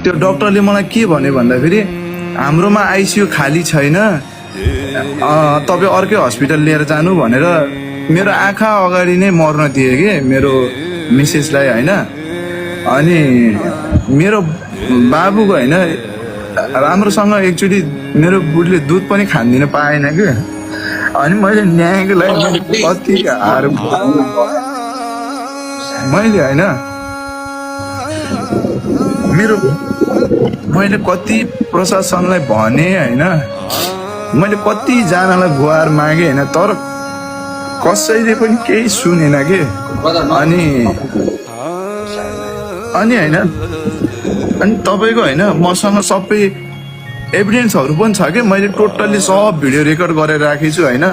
त्यो डाक्टरले मलाई के भन्यो भन्दाखेरि हाम्रोमा आइसियु खाली छैन, तपाईँ अर्कै हस्पिटल लिएर जानु भनेर मेरो आँखा अगाडि नै मर्न दिए कि मेरो मिसेसलाई होइन। अनि मेरो बाबुको होइन राम्रोसँग एकचोटि मेरो बुढीले दुध पनि खान्दिन पाएन कि। अनि मैले न्यायको लागि कति मैले होइन मैले कति प्रशासनलाई भने होइन, मैले कतिजनालाई गुहार मागेँ होइन, तर कसैले पनि केही सुनेन कि। अनि होइन अनि तपाईँको होइन मसँग सबै एभिडेन्सहरू पनि छ कि, मैले टोटल्ली सब भिडियो रेकर्ड गरेर राखेको छु होइन।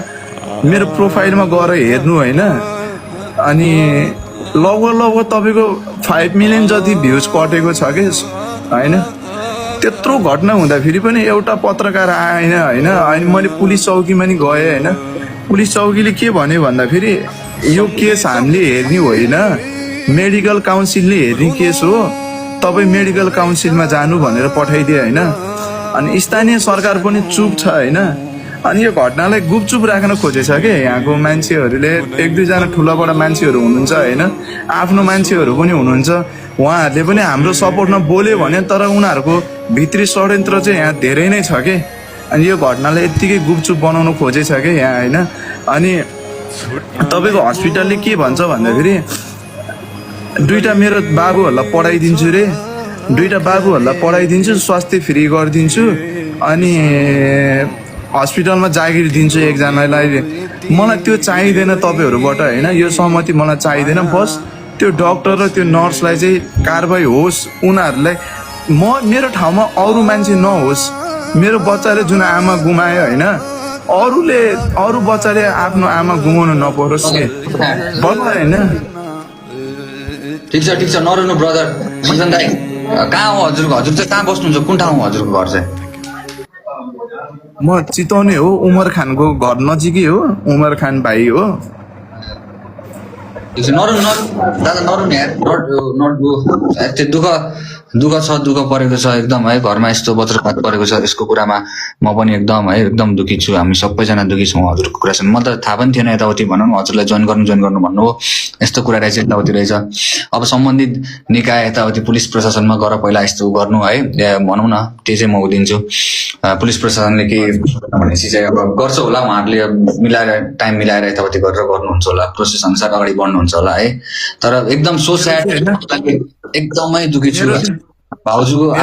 मेरो प्रोफाइलमा गएर हेर्नु होइन। अनि लगभग तपाईँको 5 मिलियन जति भ्युज कटेको छ कि होइन। त्यत्रो घटना हुँदाखेरि पनि एउटा पत्रकार आएन होइन। अनि मैले पुलिस चौकीमा नि गएँ होइन। पुलिस चौकीले के भन्यो भन्दाखेरि यो केस हामीले हेर्ने होइन, मेडिकल काउन्सिलले हेर्ने केस हो, तपाईँ मेडिकल काउन्सिलमा जानु भनेर पठाइदिए होइन। अनि स्थानीय सरकार पनि चुप छ होइन। अनि यो घटनालाई गुपचुप राख्न खोजेछ कि यहाँको मान्छेहरूले। 1-2 जना ठुलाबडा मान्छेहरू हुनुहुन्छ होइन, आफ्नो मान्छेहरू पनि हुनुहुन्छ, उहाँहरूले पनि हाम्रो सपोर्टमा बोल्यो भने, तर उनीहरूको भित्री षड्यन्त्र चाहिँ यहाँ धेरै नै छ कि। अनि यो घटनालाई यत्तिकै गुपचुप बनाउनु खोजेछ कि यहाँ होइन। अनि तपाईँको हस्पिटलले के भन्छ भन्दाखेरि 2टा मेरो बाबुहरूलाई पढाइदिन्छु रे, 2टा बाबुहरूलाई पढाइदिन्छु, स्वास्थ्य फ्री गरिदिन्छु, अनि हस्पिटलमा जागिर दिन्छु एकजनालाई। मलाई त्यो चाहिँदैन तपाईँहरूबाट होइन, यो सहमति मलाई चाहिँदैन। बस त्यो डाक्टर र त्यो नर्सलाई चाहिँ कारबाही होस्, उनीहरूलाई मेरो ठाउँमा अरू मान्छे नहोस्। मेरो बच्चाले जुन आमा गुमायो होइन, अरू बच्चाले आफ्नो आमा गुमाउनु नपरोस् कि बल्ल होइन। ठिक छ नरुनु ब्रदर। सञ्जन दाइ कहाँ हो हजुर चाहिँ कहाँ बस्नुहुन्छ, कुन ठाउँ हो हजुरको घर चाहिँ? म चितौने हो, उमर खानको घर नजिकै हो, उमर खान भाइ हो। नरुन दादा, नरुन यार, दुःख छ, दुःख परेको छ एकदम है। घरमा यस्तो वज्रपात परेको छ, यसको कुरामा म पनि एकदम दुखी छु। हामी सबैजना दुखी छौँ हजुरको कुरा सुन। म त थाहा पनि थिएन यताउति भनौँ न, हजुरलाई जोइन गर्नु भन्नुभयो, यस्तो कुरा रहेछ यताउति रहेछ। अब सम्बन्धित निकाय यताउति पुलिस प्रशासनमा गएर पहिला यस्तो गर्नु है, भनौँ न, त्यो चाहिँ म दिन्छु। पुलिस प्रशासनले के भनेपछि चाहिँ अब गर्छ होला, उहाँहरूले मिलाएर टाइम मिलाएर यताउति गरेर गर्नुहुन्छ होला, प्रोसेस अनुसार अगाडि बढ्नुहुन्छ होला है। तर एकदम सो स्याड, एकदमै दुखी छु भाउजूको।